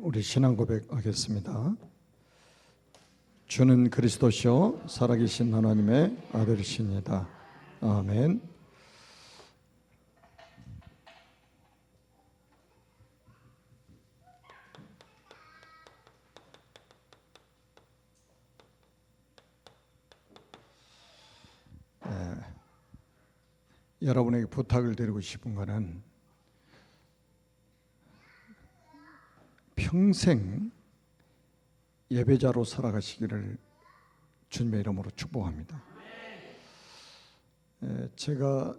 우리 신앙 고백하겠습니다. 주는 그리스도시요 살아계신 하나님의 아들이십니다. 아멘. 여러분에게 부탁을 드리고 싶은 것은 평생 예배자로 살아가시기를 주님의 이름으로 축복합니다. 제가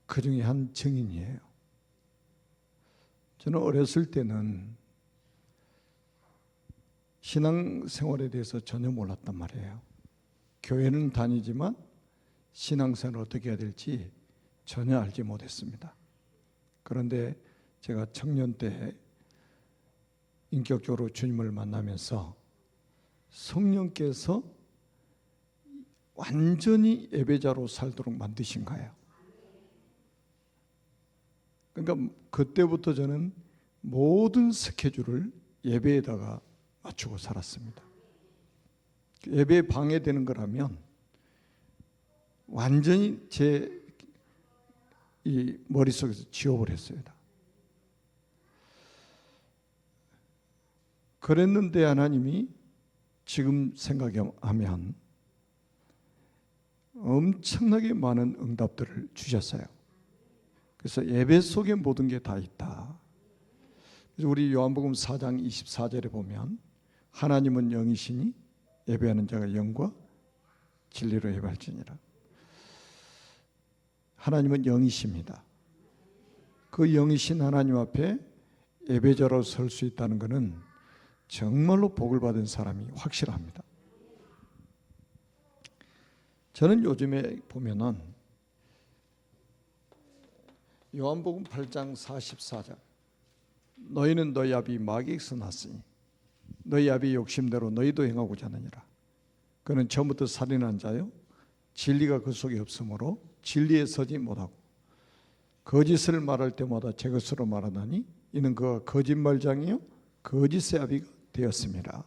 그 중에 한 증인이에요. 저는 어렸을 때는 신앙생활에 대해서 전혀 몰랐단 말이에요. 교회는 다니지만 신앙생활을 어떻게 해야 될지 전혀 알지 못했습니다. 그런데 제가 청년 때 인격적으로 주님을 만나면서 성령께서 완전히 예배자로 살도록 만드신 거예요. 그러니까 그때부터 저는 모든 스케줄을 예배에다가 맞추고 살았습니다. 예배에 방해되는 거라면 완전히 제 이 머릿속에서 지워버렸어요. 그랬는데 하나님이 지금 생각하면 엄청나게 많은 응답들을 주셨어요. 그래서 예배 속에 모든 게 다 있다. 그래서 우리 요한복음 4장 24절에 보면 하나님은 영이시니 예배하는 자가 영과 진리로 예배할지니라. 하나님은 영이십니다. 그 영이신 하나님 앞에 예배자로 설 수 있다는 것은 정말로 복을 받은 사람이 확실합니다. 저는 요즘에 보면은 요한복음 8장 44절 너희는 너희 아비 마귀에게서 났으니 너희 아비 욕심대로 너희도 행하고자 하느니라. 그는 처음부터 살인한 자요 진리가 그 속에 없으므로 진리에 서지 못하고 거짓을 말할 때마다 제 것으로 말하나니 이는 그가 거짓말장이요 거짓의 아비가 되었습니다.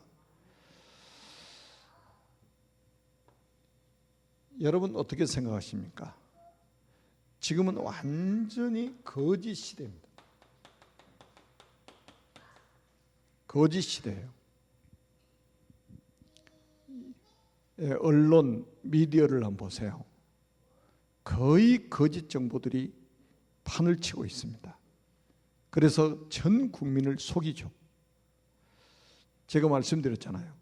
여러분 어떻게 생각하십니까? 지금은 완전히 거짓 시대입니다. 거짓 시대예요. 언론, 미디어를 한번 보세요. 거의 거짓 정보들이 판을 치고 있습니다. 그래서 전 국민을 속이죠. 제가 말씀드렸잖아요.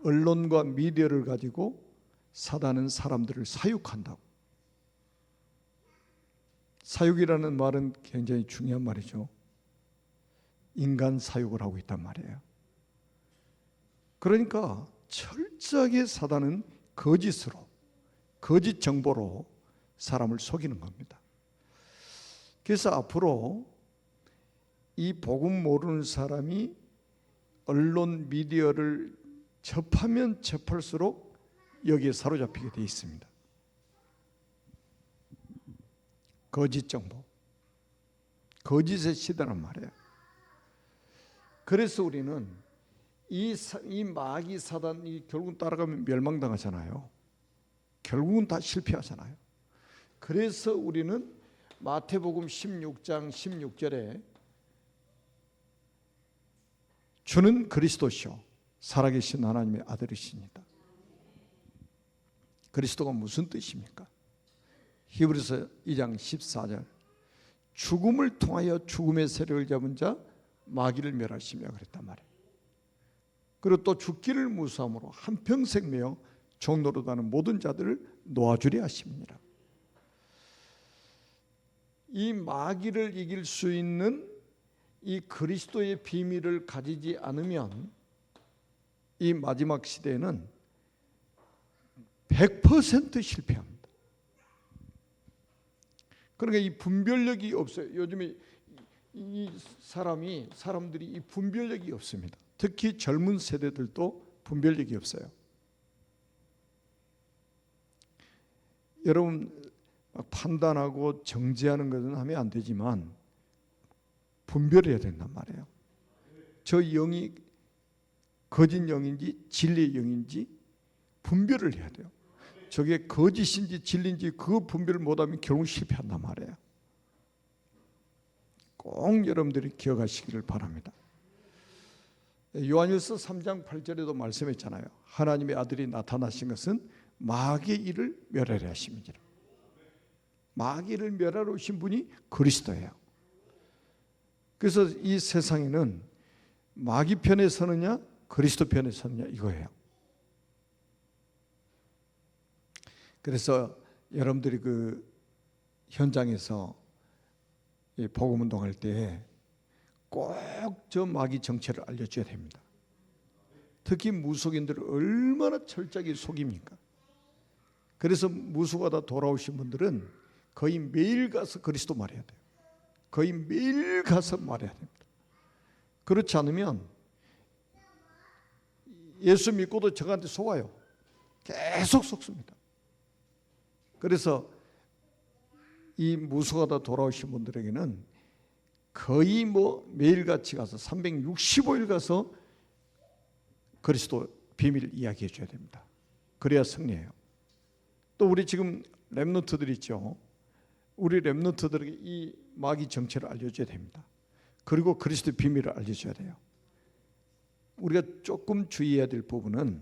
언론과 미디어를 가지고 사단은 사람들을 사육한다고. 사육이라는 말은 굉장히 중요한 말이죠. 인간 사육을 하고 있단 말이에요. 그러니까 철저하게 사단은 거짓으로, 거짓 정보로 사람을 속이는 겁니다. 그래서 앞으로 이 복음 모르는 사람이 언론, 미디어를 접하면 접할수록 여기에 사로잡히게 되어 있습니다. 거짓 정보, 거짓의 시대란 말이에요. 그래서 우리는 이 마귀 사단이 결국은 따라가면 멸망당하잖아요. 결국은 다 실패하잖아요. 그래서 우리는 마태복음 16장 16절에 주는 그리스도시요 살아계신 하나님의 아들이십니다. 그리스도가 무슨 뜻입니까? 히브리서 2장 14절 죽음을 통하여 죽음의 세력을 잡은 자 마귀를 멸하시며 그랬단 말이에요. 그리고 또 죽기를 무사함으로 한평생 매어 종노릇 하는 모든 자들을 놓아주려 하십니다. 이 마귀를 이길 수 있는 이 그리스도의 비밀을 가지지 않으면 이 마지막 시대에는 100% 실패합니다. 그러니까 이 분별력이 없어요. 요즘에 이 사람들이 이 분별력이 없습니다. 특히 젊은 세대들도 분별력이 없어요. 여러분 판단하고 정죄하는 것은 하면 안 되지만 분별해야 된단 말이에요. 저 영이 거짓 영인지 진리의 영인지 분별을 해야 돼요. 저게 거짓인지 진리인지 그 분별을 못하면 결국 실패한단 말이에요. 꼭 여러분들이 기억하시기를 바랍니다. 요한일서 3장 8절에도 말씀했잖아요. 하나님의 아들이 나타나신 것은 마귀의 일을 멸하려 하심이니라. 마귀를 멸하러 오신 분이 그리스도예요. 그래서 이 세상에는 마귀 편에 서느냐 그리스도 편에 서느냐 이거예요. 그래서 여러분들이 그 현장에서 복음 운동할 때 꼭 저 마귀 정체를 알려줘야 됩니다. 특히 무속인들을 얼마나 철저하게 속입니까? 그래서 무속하다 돌아오신 분들은 거의 매일 가서 그리스도 말해야 돼요. 거의 매일 가서 말해야 됩니다. 그렇지 않으면 예수 믿고도 저한테 속아요. 계속 속습니다. 그래서 이 무속하다 돌아오신 분들에게는 거의 매일같이 가서 365일 가서 그리스도 비밀을 이야기해 줘야 됩니다. 그래야 승리해요. 또 우리 지금 렘넌트들 있죠. 우리 렘넌트들에게 이 마귀 정체를 알려줘야 됩니다. 그리고 그리스도 비밀을 알려줘야 돼요. 우리가 조금 주의해야 될 부분은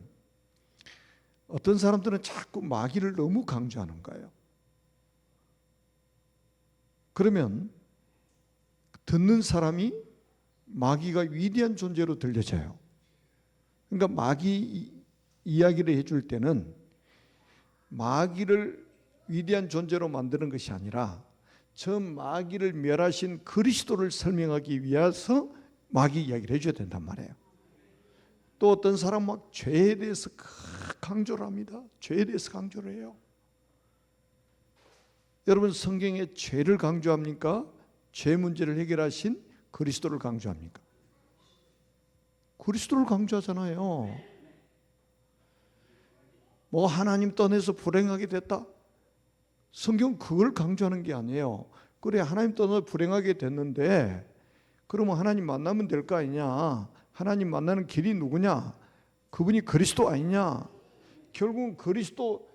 어떤 사람들은 자꾸 마귀를 너무 강조하는 거예요. 그러면 듣는 사람이 마귀가 위대한 존재로 들려져요. 그러니까 마귀 이야기를 해줄 때는 마귀를 위대한 존재로 만드는 것이 아니라 저 마귀를 멸하신 그리스도를 설명하기 위해서 마귀 이야기를 해줘야 된단 말이에요. 또 어떤 사람 막 죄에 대해서 강조를 합니다. 죄에 대해서 강조를 해요. 여러분 성경에 죄를 강조합니까? 죄 문제를 해결하신 그리스도를 강조합니까? 그리스도를 강조하잖아요. 하나님 떠나서 불행하게 됐다. 성경 그걸 강조하는 게 아니에요. 그래 하나님 떠나서 불행하게 됐는데 그러면 하나님 만나면 될 거 아니냐. 하나님 만나는 길이 누구냐? 그분이 그리스도 아니냐? 결국은 그리스도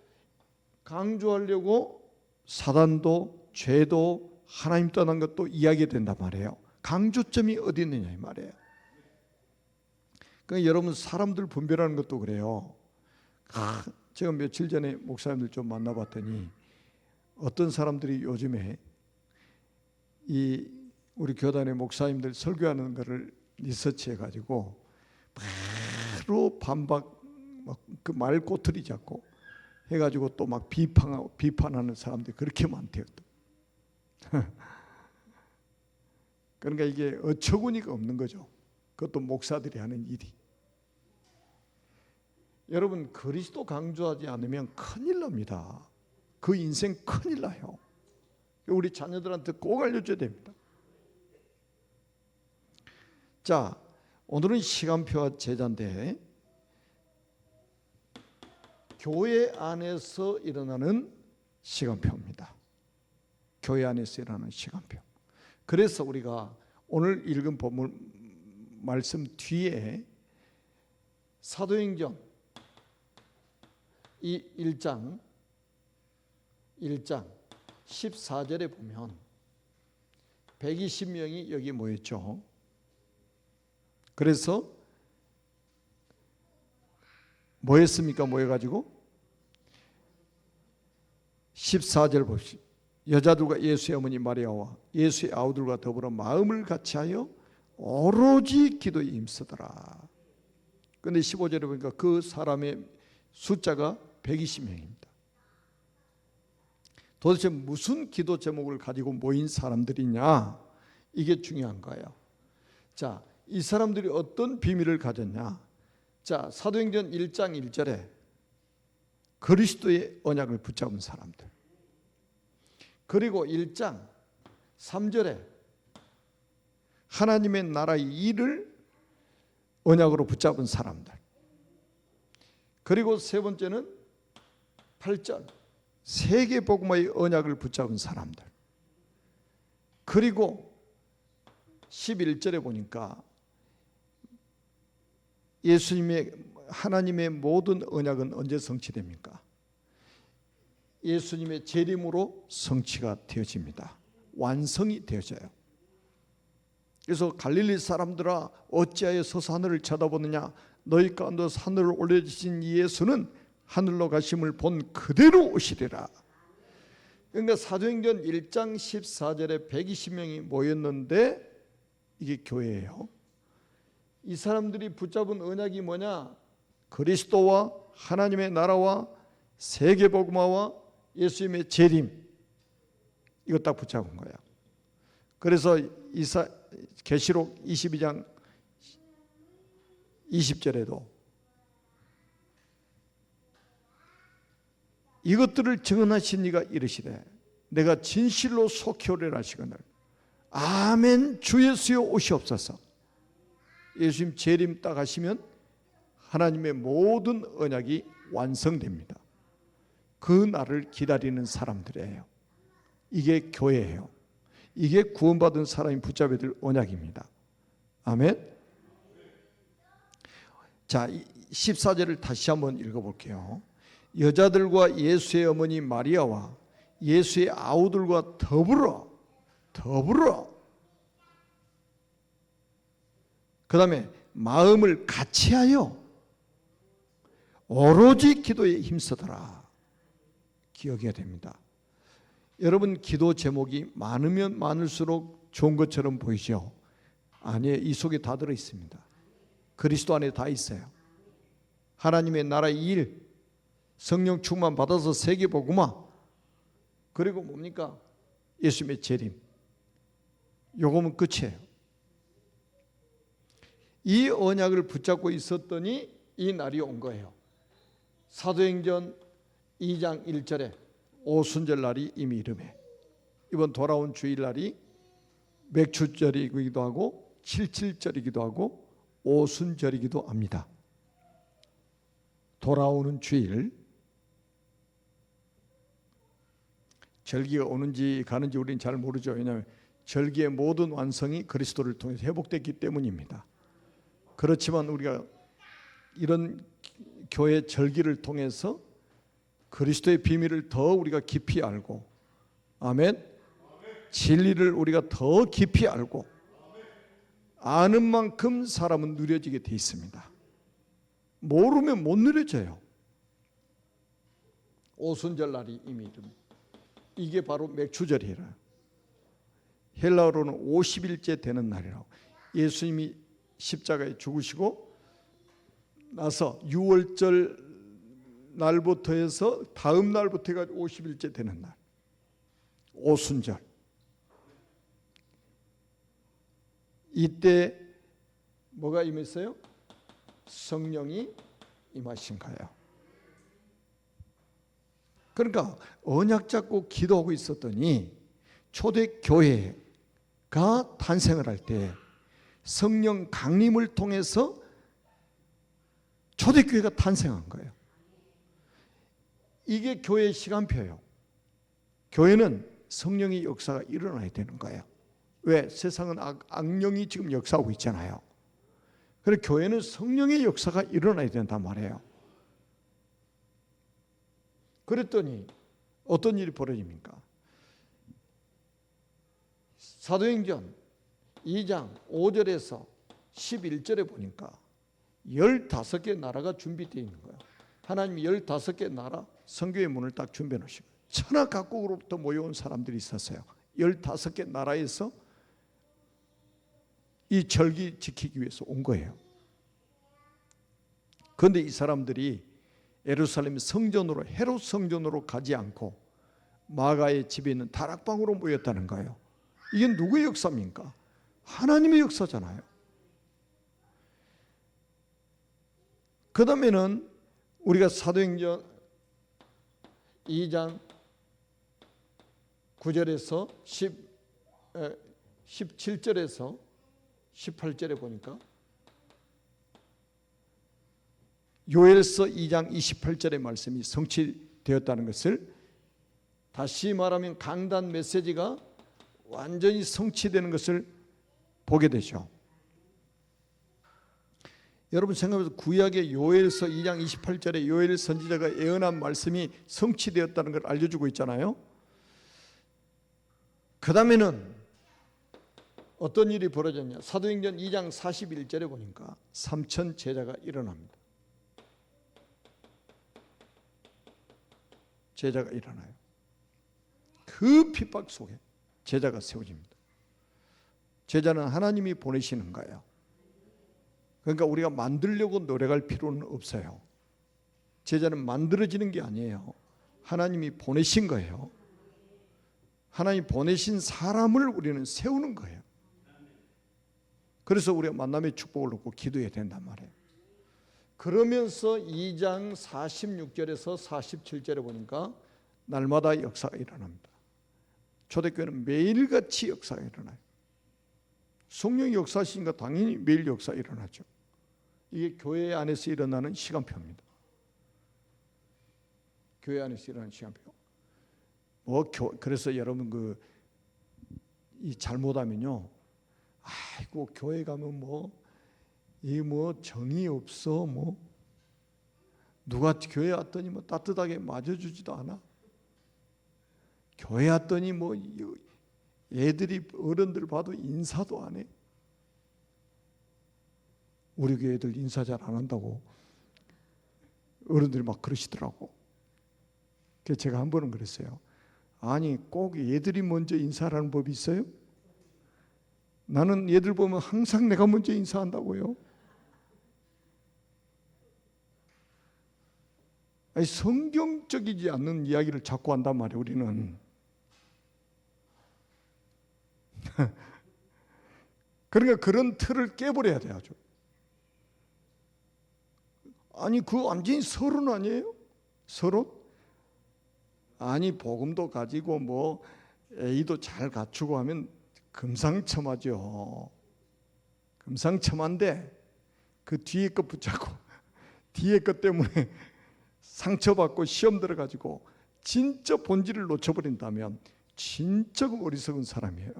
강조하려고 사단도 죄도 하나님 떠난 것도 이야기된단 말이에요. 강조점이 어디 있느냐 이 말이에요. 그러니까 여러분 사람들 분별하는 것도 그래요. 제가 며칠 전에 목사님들 좀 만나봤더니 어떤 사람들이 요즘에 이 우리 교단의 목사님들 설교하는 거를 리서치해가지고 바로 반박 그 말 꼬투리 잡고 해가지고 또 막 비판하는 사람들이 그렇게 많대요. 그러니까 이게 어처구니가 없는 거죠. 그것도 목사들이 하는 일이. 여러분 그리스도 강조하지 않으면 큰일 납니다. 그 인생 큰일 나요. 우리 자녀들한테 꼭 알려줘야 됩니다. 자, 오늘은 시간표와 제자인데 교회 안에서 일어나는 시간표입니다. 교회 안에서 일어나는 시간표. 그래서 우리가 오늘 읽은 본문 말씀 뒤에 사도행전 이 1장 14절에 보면 120명이 여기 모였죠. 그래서 뭐 했습니까? 모여가지고 14절 봅시다. 여자들과 예수의 어머니 마리아와 예수의 아우들과 더불어 마음을 같이하여 오로지 기도에 힘쓰더라. 그런데 15절에 보니까 그 사람의 숫자가 120명입니다. 도대체 무슨 기도 제목을 가지고 모인 사람들이냐? 이게 중요한 거예요. 자, 이 사람들이 어떤 비밀을 가졌냐? 자, 사도행전 1장 1절에 그리스도의 언약을 붙잡은 사람들. 그리고 1장 3절에 하나님의 나라의 일을 언약으로 붙잡은 사람들. 그리고 세 번째는 8절 세계 복음의 언약을 붙잡은 사람들. 그리고 11절에 보니까 예수님의 하나님의 모든 언약은 언제 성취됩니까? 예수님의 재림으로 성취가 되어집니다. 완성이 되어져요. 그래서 갈릴리 사람들아 어찌하여 서서 하늘을 쳐다보느냐, 너희 가운데서 하늘을 올려주신 이 예수는 하늘로 가심을 본 그대로 오시리라. 그러니까 사도행전 1장 14절에 120명이 모였는데 이게 교회예요. 이 사람들이 붙잡은 언약이 뭐냐? 그리스도와 하나님의 나라와 세계복음화와 예수님의 재림, 이거 딱 붙잡은 거예요. 그래서 계시록 22장 20절에도 이것들을 증언하신 이가 이르시되 내가 진실로 속히 오리라 하시거늘 아멘 주 예수여 오시옵소서. 예수님 재림 딱 하시면 하나님의 모든 언약이 완성됩니다. 그 날을 기다리는 사람들이에요. 이게 교회예요. 이게 구원받은 사람이 붙잡아야 될 언약입니다. 아멘. 자, 14절을 다시 한번 읽어볼게요. 여자들과 예수의 어머니 마리아와 예수의 아우들과 더불어 그 다음에 마음을 같이하여 오로지 기도에 힘쓰더라. 기억해야 됩니다. 여러분, 기도 제목이 많으면 많을수록 좋은 것처럼 보이죠? 아니에요. 이 속에 다 들어있습니다. 그리스도 안에 다 있어요. 하나님의 나라의 일, 성령 충만 받아서 세계복음화, 그리고 뭡니까? 예수님의 재림. 요거면 끝이에요. 이 언약을 붙잡고 있었더니 이 날이 온 거예요. 사도행전 2장 1절에 오순절 날이 이미 이름에, 이번 돌아온 주일날이 맥추절이기도 하고 77절이기도 하고 오순절이기도 합니다. 돌아오는 주일, 절기가 오는지 가는지 우리는 잘 모르죠. 왜냐하면 절기의 모든 완성이 그리스도를 통해서 회복됐기 때문입니다. 그렇지만 우리가 이런 교회 절기를 통해서 그리스도의 비밀을 더 우리가 깊이 알고, 아멘, 진리를 우리가 더 깊이 알고 아는 만큼 사람은 누려지게 돼 있습니다. 모르면 못 누려져요. 오순절 날이 이미 이름, 이게 바로 맥추절이라. 헬라어로는 50일째 되는 날이라고. 예수님이 십자가에 죽으시고 나서 6월절 날부터 해서 다음 날부터 해가지고 50일째 되는 날, 오순절. 이때 뭐가 임했어요? 성령이 임하신 거예요. 그러니까 언약 잡고 기도하고 있었더니 초대교회가 탄생을 할 때 성령 강림을 통해서 초대교회가 탄생한 거예요. 이게 교회의 시간표예요. 교회는 성령의 역사가 일어나야 되는 거예요. 왜? 세상은 악령이 지금 역사하고 있잖아요. 그래서 교회는 성령의 역사가 일어나야 된단 말이에요. 그랬더니 어떤 일이 벌어집니까? 사도행전 2장 5절에서 11절에 보니까 15개 나라가 준비되어 있는 거예요. 하나님이 15개 나라 선교의 문을 딱 준비해 놓으시고 천하 각국으로부터 모여온 사람들이 있었어요. 15개 나라에서 이 절기 지키기 위해서 온 거예요. 그런데 이 사람들이 예루살렘 성전으로, 헤롯 성전으로 가지 않고 마가의 집에 있는 다락방으로 모였다는 거예요. 이게 누구의 역사입니까? 하나님의 역사잖아요. 그 다음에는 우리가 사도행전 2장 9절에서 17절에서 18절에 보니까 요엘서 2장 28절의 말씀이 성취되었다는 것을, 다시 말하면 강단 메시지가 완전히 성취되는 것을 보게 되죠. 여러분 생각해보세요. 구약의 요엘서 2장 28절에 요엘 선지자가 예언한 말씀이 성취되었다는 걸 알려주고 있잖아요. 그 다음에는 어떤 일이 벌어졌냐. 사도행전 2장 41절에 보니까 3천 제자가 일어납니다. 제자가 일어나요. 그 핍박 속에 제자가 세워집니다. 제자는 하나님이 보내시는 거예요. 그러니까 우리가 만들려고 노력할 필요는 없어요. 제자는 만들어지는 게 아니에요. 하나님이 보내신 거예요. 하나님 보내신 사람을 우리는 세우는 거예요. 그래서 우리가 만남의 축복을 얻고 기도해야 된단 말이에요. 그러면서 2장 46절에서 47절에 보니까 날마다 역사가 일어납니다. 초대교회는 매일같이 역사가 일어나요. 성령이 역사하시니까 당연히 매일 역사 일어나죠. 이게 교회 안에서 일어나는 시간표입니다. 교회 안에서 일어나는 시간표. 그래서 여러분 이 잘못하면요, 아이고 교회 가면 정이 없어, 누가 교회 왔더니 따뜻하게 맞아주지도 않아. 교회 왔더니 애들이 어른들 봐도 인사도 안 해. 우리 교회 애들 인사 잘 안 한다고 어른들이 막 그러시더라고. 그래서 제가 한 번은 그랬어요. 아니 꼭 애들이 먼저 인사하는 법이 있어요? 나는 얘들 보면 항상 내가 먼저 인사한다고요. 아니, 성경적이지 않는 이야기를 자꾸 한단 말이에요. 우리는. 그러니까 그런 틀을 깨버려야 돼야죠. 아니 그거 완전히 서론 아니에요? 서론? 아니 복음도 가지고 A도 잘 갖추고 하면 금상첨화죠. 금상첨화인데 그 뒤에 것 붙잡고 뒤에 것 때문에 상처받고 시험 들어가지고 진짜 본질을 놓쳐버린다면 진짜 어리석은 사람이에요.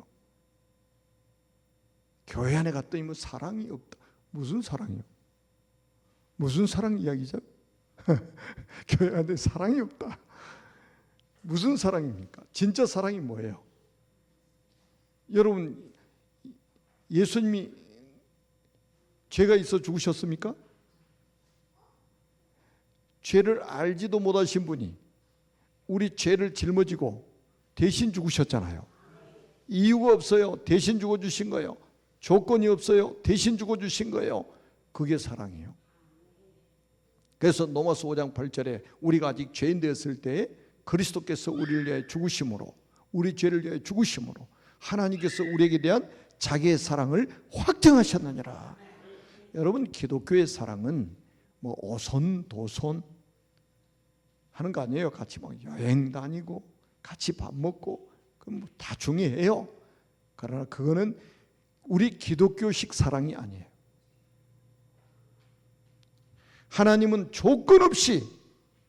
교회 안에 갔더니 사랑이 없다. 무슨 사랑이요? 무슨 사랑 이야기죠? 교회 안에 사랑이 없다. 무슨 사랑입니까? 진짜 사랑이 뭐예요? 여러분, 예수님이 죄가 있어 죽으셨습니까? 죄를 알지도 못하신 분이 우리 죄를 짊어지고 대신 죽으셨잖아요. 이유가 없어요. 대신 죽어주신 거예요. 조건이 없어요. 대신 죽어주신 거예요. 그게 사랑이에요. 그래서 로마서 5장 8절에 우리가 아직 죄인 되었을 때에 그리스도께서 우리를 위하여 죽으심으로, 우리 죄를 위하여 죽으심으로 하나님께서 우리에게 대한 자기의 사랑을 확증하셨느니라. 여러분, 기독교의 사랑은 오손도손 하는 거 아니에요. 같이 여행 다니고 같이 밥 먹고 그건 다 중요해요. 그러나 그거는 우리 기독교식 사랑이 아니에요. 하나님은 조건 없이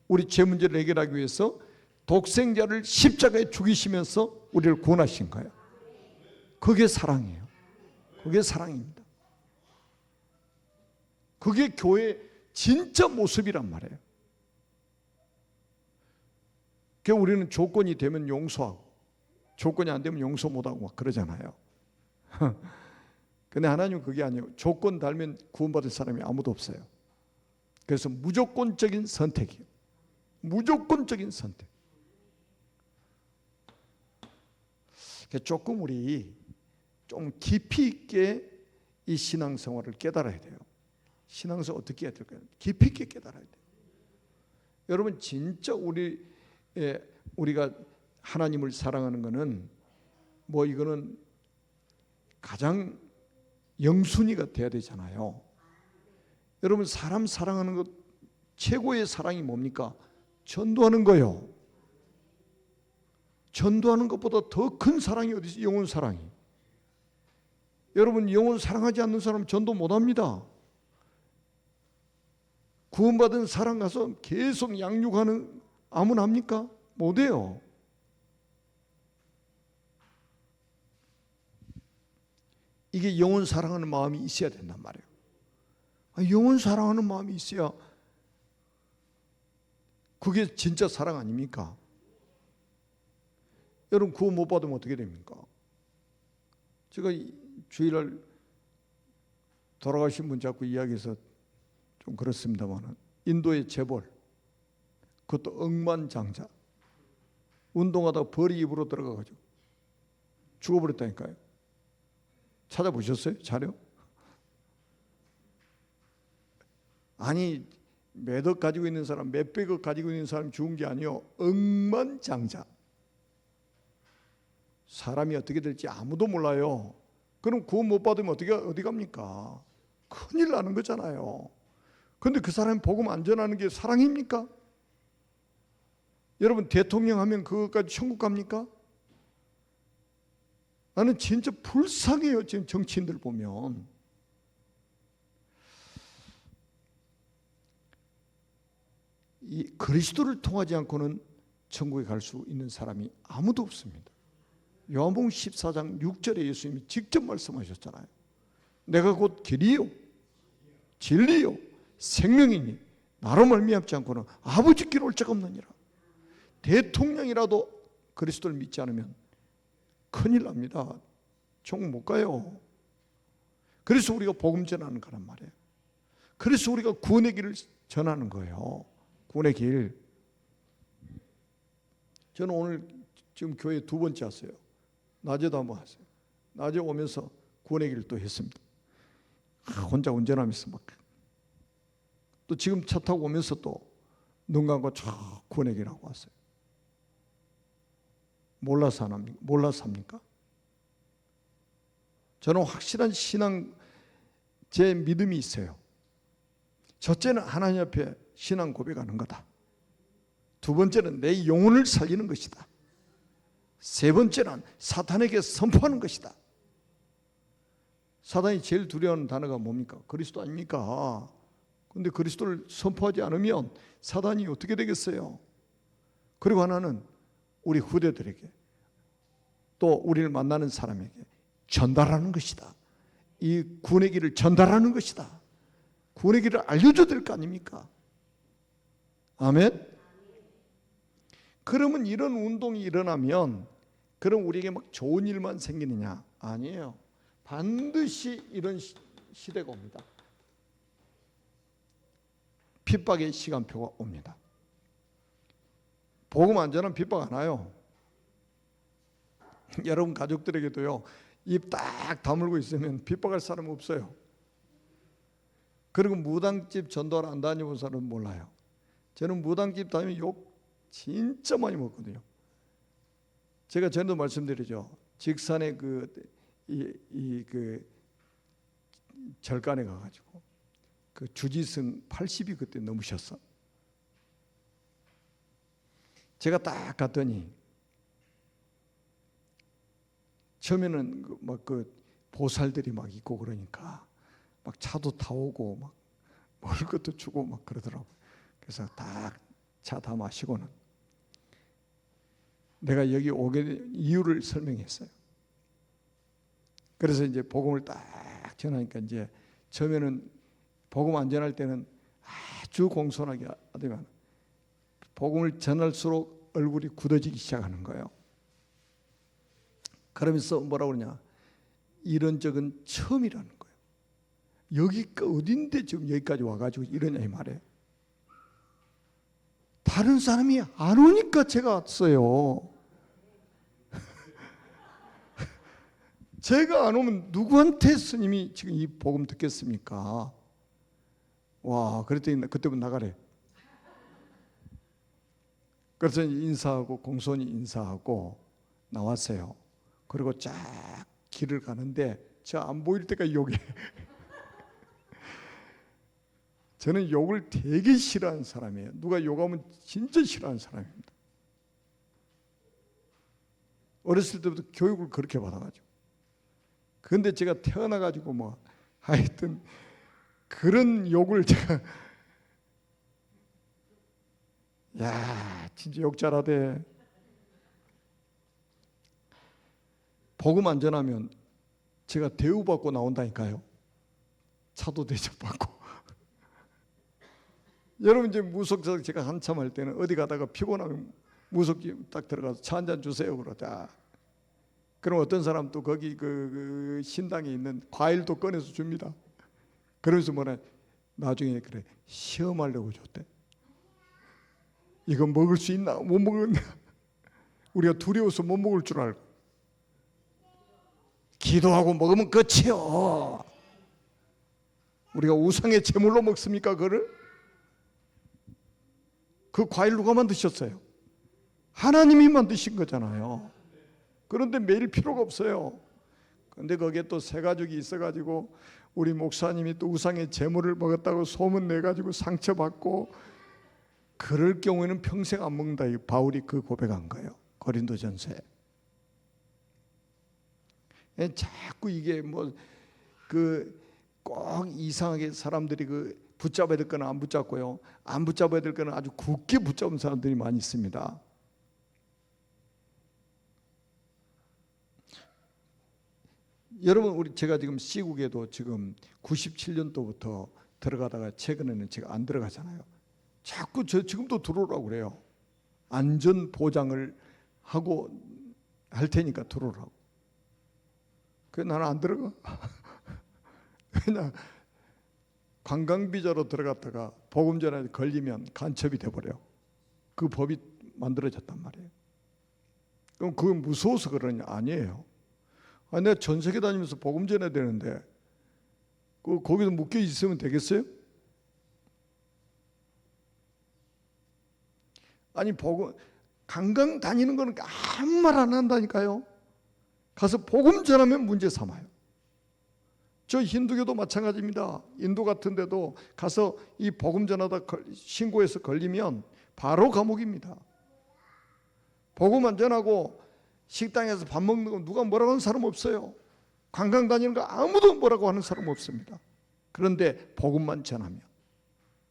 우리 죄 문제를 해결하기 위해서 독생자를 십자가에 죽이시면서 우리를 구원하신 거예요. 그게 사랑이에요. 그게 사랑입니다. 그게 교회의 진짜 모습이란 말이에요. 그러니까 우리는 조건이 되면 용서하고 조건이 안 되면 용서 못하고 막 그러잖아요. 근데 하나님은 그게 아니에요. 조건 달면 구원받을 사람이 아무도 없어요. 그래서 무조건적인 선택이에요. 무조건적인 선택. 조금 우리 좀 깊이 있게 이 신앙생활을 깨달아야 돼요. 신앙생활 어떻게 해야 될까요? 깊이 있게 깨달아야 돼요. 여러분, 진짜 우리가 하나님을 사랑하는 것은 이거는 가장 영순위가 돼야 되잖아요. 여러분, 사람 사랑하는 것 최고의 사랑이 뭡니까? 전도하는 거예요. 전도하는 것보다 더 큰 사랑이 어디 있어요? 영혼 사랑이. 여러분, 영혼 사랑하지 않는 사람은 전도 못합니다. 구원받은 사람 가서 계속 양육하는 아무나 합니까? 못해요. 이게 영혼 사랑하는 마음이 있어야 된단 말이에요. 영혼 사랑하는 마음이 있어야 그게 진짜 사랑 아닙니까? 여러분 구원 못 받으면 어떻게 됩니까? 제가 주일날 돌아가신 분 자꾸 이야기해서 좀 그렇습니다만, 인도의 재벌, 그것도 억만장자, 운동하다가 벌이 입으로 들어가가지고 죽어버렸다니까요. 찾아보셨어요? 자료? 아니 몇억 가지고 있는 사람, 몇백억 가지고 있는 사람이 죽은 게 아니요, 억만장자. 사람이 어떻게 될지 아무도 몰라요. 그럼 구원 못 받으면 어디 갑니까? 큰일 나는 거잖아요. 그런데 그 사람이 복음 안 전하는 게 사랑입니까? 여러분 대통령 하면 그것까지 천국 갑니까? 나는 진짜 불쌍해요. 지금 정치인들 보면. 이 그리스도를 통하지 않고는 천국에 갈 수 있는 사람이 아무도 없습니다. 요한복음 14장 6절에 예수님이 직접 말씀하셨잖아요. 내가 곧 길이요 진리요 생명이니 나로 말미암지 않고는 아버지께 올 자가 없느니라. 대통령이라도 그리스도를 믿지 않으면 큰일 납니다. 천국 못 가요. 그래서 우리가 복음 전하는 거란 말이에요. 그래서 우리가 구원의 길을 전하는 거예요. 구원의 길. 저는 오늘 지금 교회 2번째 왔어요. 낮에도 한번 왔어요. 낮에 오면서 구원의 길을 또 했습니다. 혼자 운전하면서 막. 또 지금 차 타고 오면서 또 눈 감고 쭉 구원의 길 하고 왔어요. 몰라서 합니까? 저는 확실한 신앙, 제 믿음이 있어요. 첫째는 하나님 앞에 신앙 고백하는 거다. 두 번째는 내 영혼을 살리는 것이다. 세 번째는 사탄에게 선포하는 것이다. 사탄이 제일 두려워하는 단어가 뭡니까? 그리스도 아닙니까? 그런데 그리스도를 선포하지 않으면 사탄이 어떻게 되겠어요? 그리고 하나는 우리 후대들에게 또 우리를 만나는 사람에게 전달하는 것이다. 이 구원의 길을 전달하는 것이다. 구원의 길을 알려줘야 될 거 아닙니까? 아멘? 그러면 이런 운동이 일어나면 그럼 우리에게 막 좋은 일만 생기느냐? 아니에요. 반드시 이런 시대가 옵니다. 핍박의 시간표가 옵니다. 복음 안 전하면 핍박 안 와요. 여러분 가족들에게도요, 입 딱 다물고 있으면 핍박할 사람 없어요. 그리고 무당집 전도를 안 다녀본 사람은 몰라요. 저는 무당집 다니면 욕 진짜 많이 먹거든요. 제가 전에도 말씀드리죠. 직산에 그 절간에 가가지고 그 주지승 80이 그때 넘으셨어. 제가 딱 갔더니 처음에는 막 그 보살들이 막 있고 그러니까 막 차도 타오고 막 먹을 것도 주고 막 그러더라고. 그래서 딱 차 다 마시고는 내가 여기 오게 된 이유를 설명했어요. 그래서 이제 복음을 딱 전하니까 이제 처음에는 복음 안 전할 때는 아주 공손하게 하더만 복음을 전할수록 얼굴이 굳어지기 시작하는 거예요. 그러면서 뭐라고 그러냐, 이런 적은 처음이라는 거예요. 여기가 어딘데 지금 여기까지 와가지고 이러냐 이 말이에요. 다른 사람이 안 오니까 제가 왔어요. 제가 안 오면 누구한테 스님이 지금 이 복음 듣겠습니까? 와, 그랬더니 그때부터 나가래. 그래서 인사하고 공손히 인사하고 나왔어요. 그리고 쫙 길을 가는데 저 안 보일 때까지 욕해. 저는 욕을 되게 싫어하는 사람이에요. 누가 욕하면 진짜 싫어하는 사람입니다. 어렸을 때부터 교육을 그렇게 받아가지고. 그런데 제가 태어나가지고 뭐 하여튼 그런 욕을 제가 야 진짜 욕 잘하대. 복음 안 전하면 제가 대우받고 나온다니까요. 차도 대접받고. 여러분 이제 무속사 제가 한참 할 때는 어디 가다가 피곤하면 무속기 딱 들어가서 차 한 잔 주세요 그러자. 그럼 어떤 사람 또 거기 그 신당에 있는 과일도 꺼내서 줍니다. 그러면서 뭐라 나중에 그래 시험하려고 줬대. 이거 먹을 수 있나 못 먹었나. 우리가 두려워서 못 먹을 줄 알고. 기도하고 먹으면 끝이요. 우리가 우상의 제물로 먹습니까 그거를? 그 과일 누가 만드셨어요? 하나님이 만드신 거잖아요. 그런데 매일 필요가 없어요. 그런데 거기에 또 새 가족이 있어가지고 우리 목사님이 또 우상의 제물을 먹었다고 소문 내가지고 상처받고, 그럴 경우에는 평생 안 먹는다. 바울이 그 고백한 거예요. 고린도전서에. 자꾸 이게 뭐 꼭 이상하게 사람들이 붙잡아야 될 거는 안 붙잡고요, 안 붙잡아야 될 거는 아주 굳게 붙잡은 사람들이 많이 있습니다. 여러분 제가 지금 시국에도 지금 97년도부터 들어가다가 최근에는 제가 안 들어가잖아요. 자꾸 지금도 들어오라고 그래요. 안전 보장을 하고 할 테니까 들어오라고. 그래 나는 안 들어가. 왜냐, 관광비자로 들어갔다가 복음 전환에 걸리면 간첩이 돼버려. 그 법이 만들어졌단 말이에요. 그럼 그건 무서워서 그러냐? 아니에요. 내가 전 세계 다니면서 복음 전해야 되는데 거기서 묶여 있으면 되겠어요? 아니 관광 다니는 거는 아무 말 안 한다니까요. 가서 복음 전하면 문제 삼아요. 저 힌두교도 마찬가지입니다. 인도 같은 데도 가서 이 복음 전하다 신고해서 걸리면 바로 감옥입니다. 복음 안 전하고 식당에서 밥 먹는 거 누가 뭐라고 하는 사람 없어요. 관광 다니는 거 아무도 뭐라고 하는 사람 없습니다. 그런데 복음만 전하면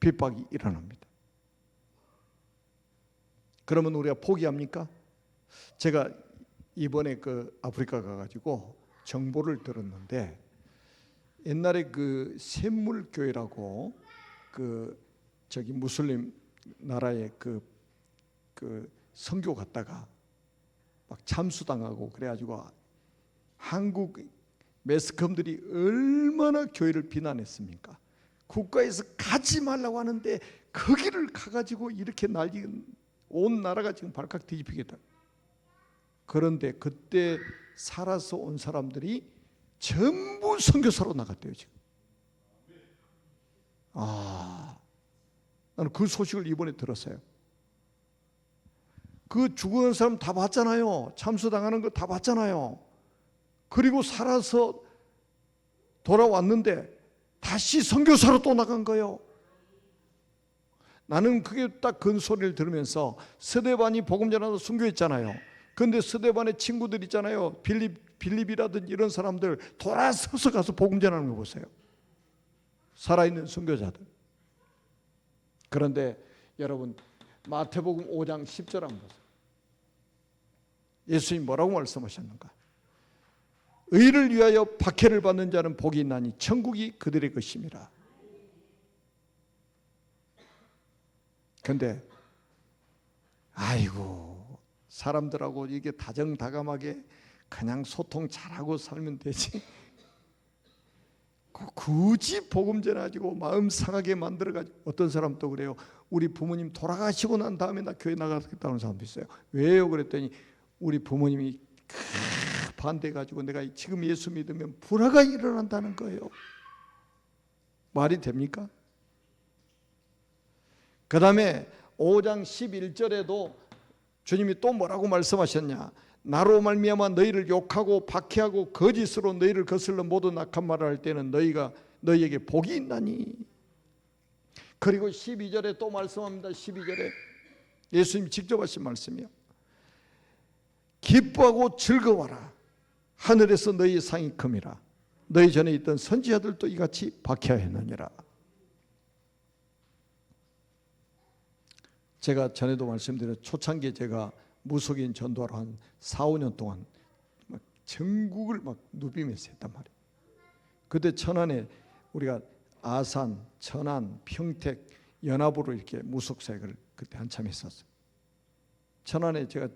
핍박이 일어납니다. 그러면 우리가 포기합니까? 제가 이번에 아프리카 가가지고 정보를 들었는데, 옛날에 샘물교회라고 저기 무슬림 나라에 선교 갔다가 막 참수당하고 그래가지고 한국 매스컴들이 얼마나 교회를 비난했습니까? 국가에서 가지 말라고 하는데 거기를 가가지고 이렇게 온 나라가 지금 발칵 뒤집히겠다. 그런데 그때 살아서 온 사람들이 전부 선교사로 나갔대요 지금. 나는 그 소식을 이번에 들었어요. 그 죽은 사람 다 봤잖아요. 참수당하는 거 다 봤잖아요. 그리고 살아서 돌아왔는데 다시 선교사로 또 나간 거예요. 나는 그게 딱 그 소리를 들으면서 스데반이 복음 전하다 순교했잖아요. 그런데 스데반의 친구들 있잖아요. 빌립이라든지 이런 사람들 돌아서서 가서 복음 전하는 거 보세요. 살아있는 순교자들. 그런데 여러분 마태복음 5장 10절 한번 보세요. 예수님이 뭐라고 말씀하셨는가? 의를 위하여 박해를 받는 자는 복이 있나니 천국이 그들의 것임이라. 그런데 아이고 사람들하고 이게 다정다감하게 그냥 소통 잘하고 살면 되지, 굳이 복음 전해가지고 마음 상하게 만들어가지고. 어떤 사람도 그래요. 우리 부모님 돌아가시고 난 다음에 나 교회 나가겠다는 사람도 있어요. 왜요? 그랬더니 우리 부모님이 반대해가지고 내가 지금 예수 믿으면 불화가 일어난다는 거예요. 말이 됩니까? 그 다음에 5장 11절에도 주님이 또 뭐라고 말씀하셨냐? 나로 말미암아 너희를 욕하고 박해하고 거짓으로 너희를 거슬러 모두 악한 말을 할 때는 너희에게 복이 있나니. 그리고 12절에 또 말씀합니다. 12절에 예수님이 직접 하신 말씀이요. 기뻐하고 즐거워라. 하늘에서 너희의 상이 큼이라. 너희 전에 있던 선지자들도 이같이 박해하였느니라. 제가 전에도 말씀드렸 초창기에 제가 무속인 전도하러 한 4, 5년 동안 전국을 막 누비면서 했단 말이에요. 그때 천안에 우리가 아산, 천안, 평택 연합으로 이렇게 무속사역을 그때 한참 했었어요. 천안에 제가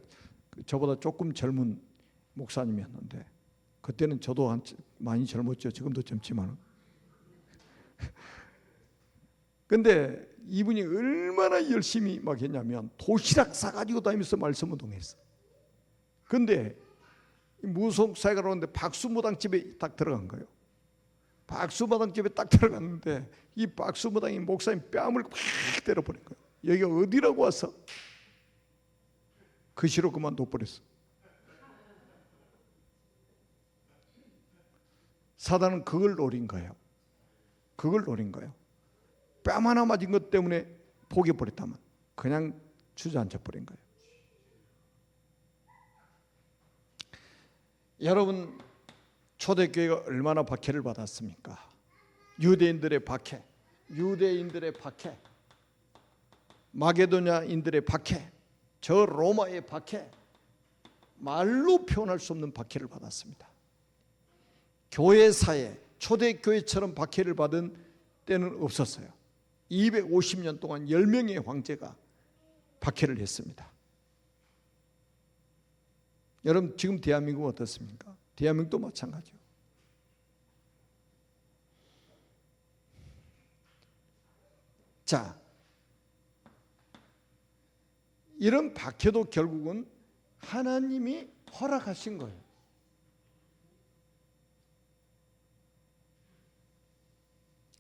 저보다 조금 젊은 목사님이었는데 그때는 저도 많이 젊었죠. 지금도 젊지만. 근데 이분이 얼마나 열심히 막 했냐면 도시락 싸가지고 다니면서 말씀 운동했어. 근데 무속사역을 하는데 박수무당집에 딱 들어간 거예요. 박수무당집에 딱 들어갔는데 이 박수무당이 목사님 뺨을 팍 때려버린 거예요. 여기가 어디라고 와서 그 시로 그만둬버렸어. 사단은 그걸 노린 거예요. 그걸 노린 거예요. 뺨 하나 맞은 것 때문에 포기해버렸다면 그냥 주저앉아버린 거예요. 여러분, 초대교회가 얼마나 박해를 받았습니까? 유대인들의 박해, 유대인들의 박해, 마게도냐인들의 박해, 저 로마의 박해, 말로 표현할 수 없는 박해를 받았습니다. 교회사에 초대교회처럼 박해를 받은 때는 없었어요. 250년 동안 10명의 황제가 박해를 했습니다. 여러분, 지금 대한민국 어떻습니까? 대한민국도 마찬가지요. 자, 이런 박해도 결국은 하나님이 허락하신 거예요.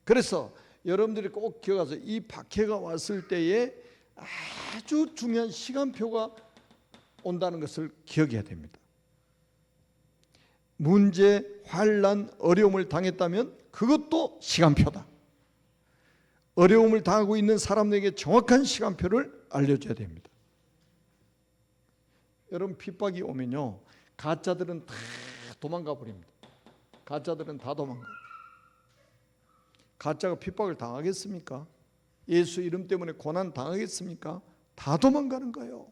그래서 여러분들이 꼭 기억하세요. 이 박해가 왔을 때에 아주 중요한 시간표가 온다는 것을 기억해야 됩니다. 문제, 환난, 어려움을 당했다면 그것도 시간표다. 어려움을 당하고 있는 사람에게 정확한 시간표를 알려줘야 됩니다. 여러분, 핍박이 오면요, 가짜들은 다 도망가 버립니다. 가짜들은 다 도망가요. 가짜가 핍박을 당하겠습니까? 예수 이름 때문에 고난 당하겠습니까? 다 도망가는 거예요.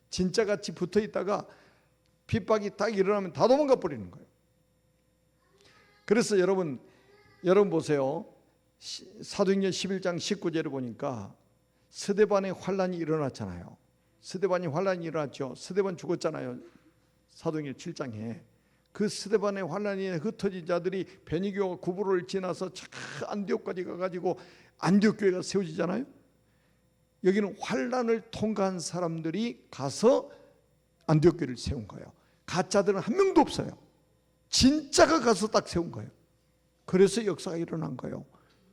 진짜같이 붙어 있다가 핍박이 딱 일어나면 다 도망가 버리는 거예요. 그래서 여러분 보세요. 사도행전 11장 19절을 보니까 스데반의 환란이 일어났잖아요. 스데반이 환란이 일어났죠. 스데반 죽었잖아요. 사도행전 7장에. 그 스데반의 환란이 흩어진 자들이 베니교와 구브로를 지나서 안디옥까지 가가지고 안디옥 교회가 세워지잖아요. 여기는 환란을 통과한 사람들이 가서 안디옥 교회를 세운 거예요. 가짜들은 한 명도 없어요. 진짜가 가서 딱 세운 거예요. 그래서 역사가 일어난 거예요.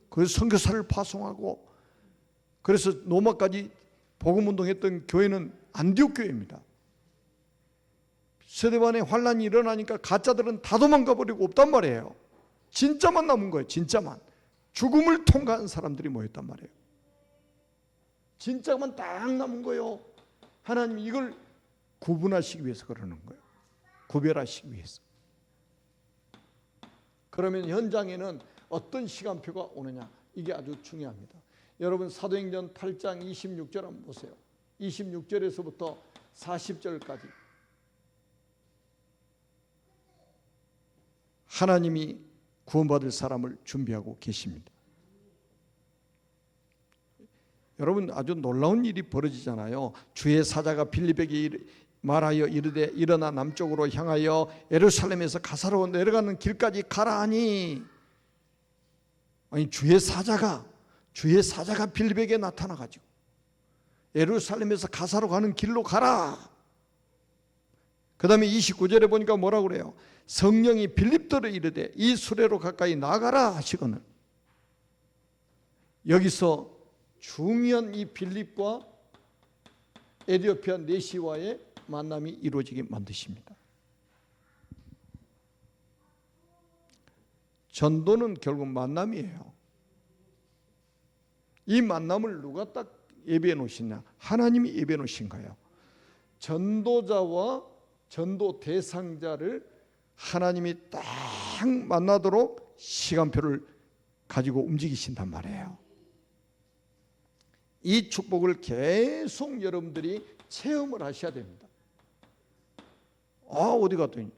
그래서 선교사를 파송하고, 그래서 로마까지 복음운동했던 교회는 안디옥 교회입니다. 스데반의 환란이 일어나니까 가짜들은 다 도망가 버리고 없단 말이에요. 진짜만 남은 거예요. 진짜만. 죽음을 통과한 사람들이 모였단 말이에요. 진짜만 딱 남은 거예요. 하나님이 이걸 구분하시기 위해서 그러는 거예요. 구별하시기 위해서. 그러면 현장에는 어떤 시간표가 오느냐, 이게 아주 중요합니다. 여러분, 사도행전 8장 26절 한번 보세요. 26절에서부터 40절까지 하나님이 구원받을 사람을 준비하고 계십니다. 여러분, 아주 놀라운 일이 벌어지잖아요. 주의 사자가 빌립에게 말하여 이르되 일어나 남쪽으로 향하여 예루살렘에서 가사로 내려가는 길까지 가라 하니, 아니 주의 사자가 빌립에게 나타나가지고 예루살렘에서 가사로 가는 길로 가라. 그 다음에 29절에 보니까 뭐라고 그래요? 성령이 빌립들을 이르되 이 수레로 가까이 나가라 하시거늘. 여기서 중요한 이 빌립과 에디오피아 네시와의 만남이 이루어지게 만드십니다. 전도는 결국 만남이에요. 이 만남을 누가 딱 예비해 놓으시냐? 하나님이 예비해 놓으신 거예요. 전도자와 전도 대상자를 하나님이 딱 만나도록 시간표를 가지고 움직이신단 말이에요. 이 축복을 계속 여러분들이 체험을 하셔야 됩니다. 어디 갔더니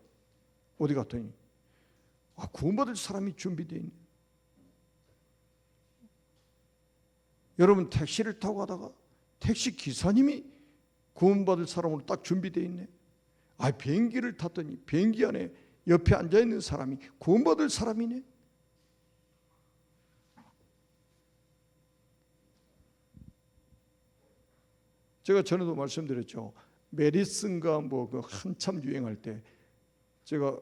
어디 갔더니 구원받을 사람이 준비되어 있네. 여러분 택시를 타고 가다가 택시 기사님이 구원받을 사람으로 딱 준비되어 있네. 비행기를 탔더니 비행기 안에 옆에 앉아있는 사람이 구원받을 사람이네. 제가 전에도 말씀드렸죠. 메리슨가 그 한참 유행할 때 제가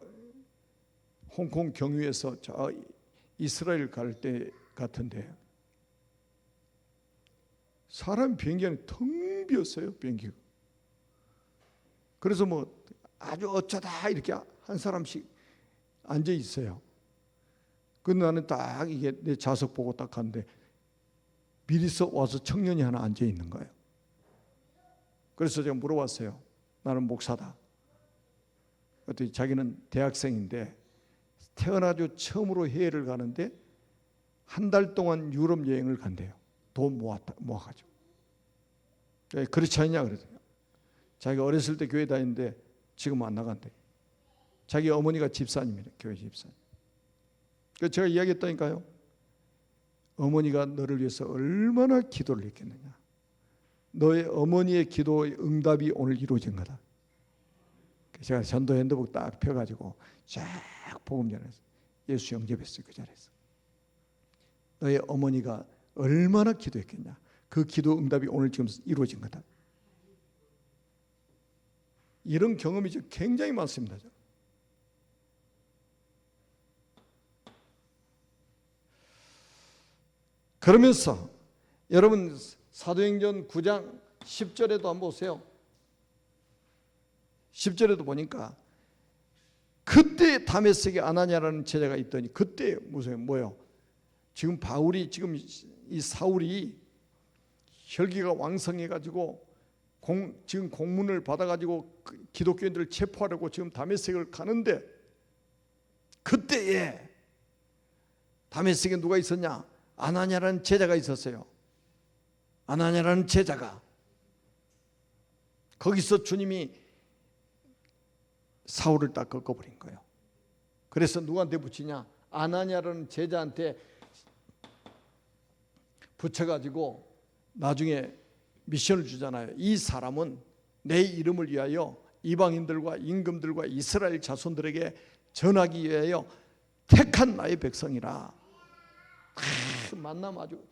홍콩 경유에서 이스라엘 갈 때 같은데 사람 비행기 안에 텅 비었어요. 비행기가. 그래서 아주 어쩌다 이렇게 한 사람씩 앉아 있어요. 근데 나는 딱 이게 내 좌석 보고 딱 갔는데 미리서 와서 청년이 하나 앉아 있는 거예요. 그래서 제가 물어봤어요. 나는 목사다. 그랬더니 자기는 대학생인데 태어나서 처음으로 해외를 가는데 한 달 동안 유럽 여행을 간대요. 돈 모아가지고. 그렇지 않냐 그랬어요. 자기가 어렸을 때 교회 다니는데 지금 안 나간대. 자기 어머니가 집사님이래. 교회 집사님. 그래서 제가 이야기했다니까요. 어머니가 너를 위해서 얼마나 기도를 했겠느냐. 너의 어머니의 기도의 응답이 오늘 이루어진 거다. 제가 전도 핸드북 딱 펴가지고 쫙 복음 전했어. 예수 영접했어요. 그 자리에서. 너의 어머니가 얼마나 기도했겠냐. 그 기도 응답이 오늘 지금 이루어진 거다. 이런 경험이 굉장히 많습니다. 그러면서 여러분 사도행전 9장 10절에도 한번 보세요. 10절에도 보니까 그때 다메섹에 아나니아라는 제자가 있더니 그때 무슨 뭐요? 지금 바울이 지금 이 사울이 혈기가 왕성해가지고 지금 공문을 받아가지고 기독교인들을 체포하려고 지금 다메섹을 가는데 그때에 다메섹에 누가 있었냐? 아나니아라는 제자가 있었어요. 아나니아라는 제자가 거기서 주님이 사울을 딱 꺾어버린 거예요. 그래서 누구한테 붙이냐? 아나니아라는 제자한테 붙여가지고 나중에 미션을 주잖아요. 이 사람은 내 이름을 위하여 이방인들과 임금들과 이스라엘 자손들에게 전하기 위하여 택한 나의 백성이라. 만남 아주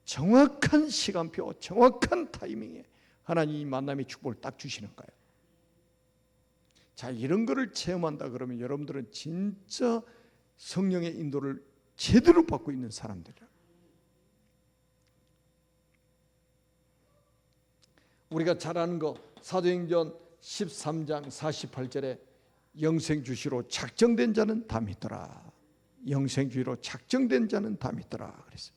정확한 시간표, 정확한 타이밍에 하나님이 만남의 축복을 딱 주시는 거예요. 자, 이런 거를 체험한다 그러면 여러분들은 진짜 성령의 인도를 제대로 받고 있는 사람들이야. 우리가 잘 아는 거 사도행전 13장 48절에 영생 주시로 작정된 자는 다 믿더라. 영생 주시로 작정된 자는 다 믿더라 그랬어요.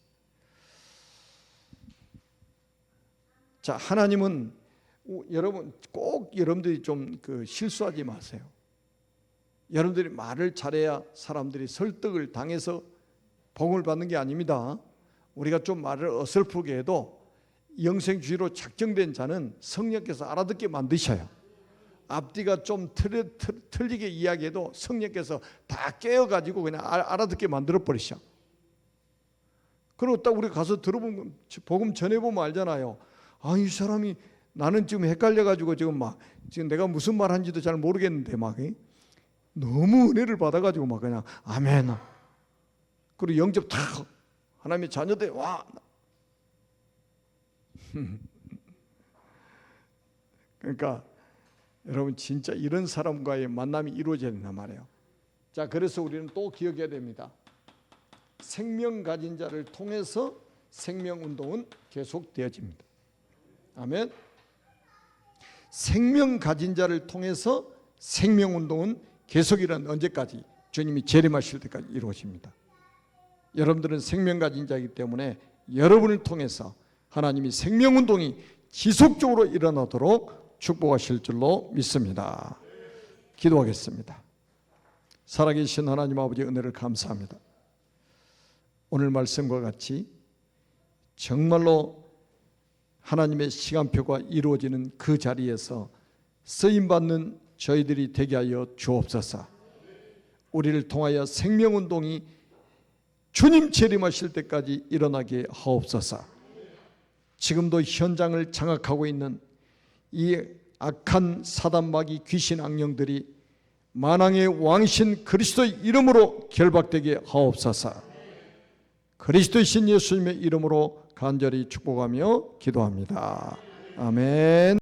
자, 하나님은 여러분 꼭 여러분들이 좀 실수하지 마세요. 여러분들이 말을 잘해야 사람들이 설득을 당해서 복을 받는 게 아닙니다. 우리가 좀 말을 어설프게 해도 영생 주시로 작정된 자는 성령께서 알아듣게 만드셔요. 앞뒤가 좀 틀리게 이야기해도 성령께서 다 깨어가지고 그냥 알아듣게 만들어 버리셔. 그리고 딱 우리 가서 들어보면 복음 전해보면 알잖아요. 이 사람이 나는 지금 헷갈려가지고 지금 내가 무슨 말 한지도 잘 모르겠는데 너무 은혜를 받아가지고 그냥 아멘. 그리고 영접 탁 하나님의 자녀들 와. 그러니까 여러분 진짜 이런 사람과의 만남이 이루어져야 된단 말이에요. 자, 그래서 우리는 또 기억해야 됩니다. 생명 가진 자를 통해서 생명운동은 계속되어집니다. 아멘. 생명 가진 자를 통해서 생명운동은 계속이란 언제까지? 주님이 재림하실 때까지 이루어집니다. 여러분들은 생명 가진 자이기 때문에 여러분을 통해서 하나님이 생명운동이 지속적으로 일어나도록 축복하실 줄로 믿습니다. 기도하겠습니다. 살아계신 하나님 아버지 은혜를 감사합니다. 오늘 말씀과 같이 정말로 하나님의 시간표가 이루어지는 그 자리에서 쓰임받는 저희들이 되게 하여 주옵소서. 우리를 통하여 생명운동이 주님 재림하실 때까지 일어나게 하옵소서. 지금도 현장을 장악하고 있는 이 악한 사단 마귀 귀신 악령들이 만왕의 왕이신 그리스도의 이름으로 결박되게 하옵소서. 그리스도의 신 예수님의 이름으로 간절히 축복하며 기도합니다. 아멘.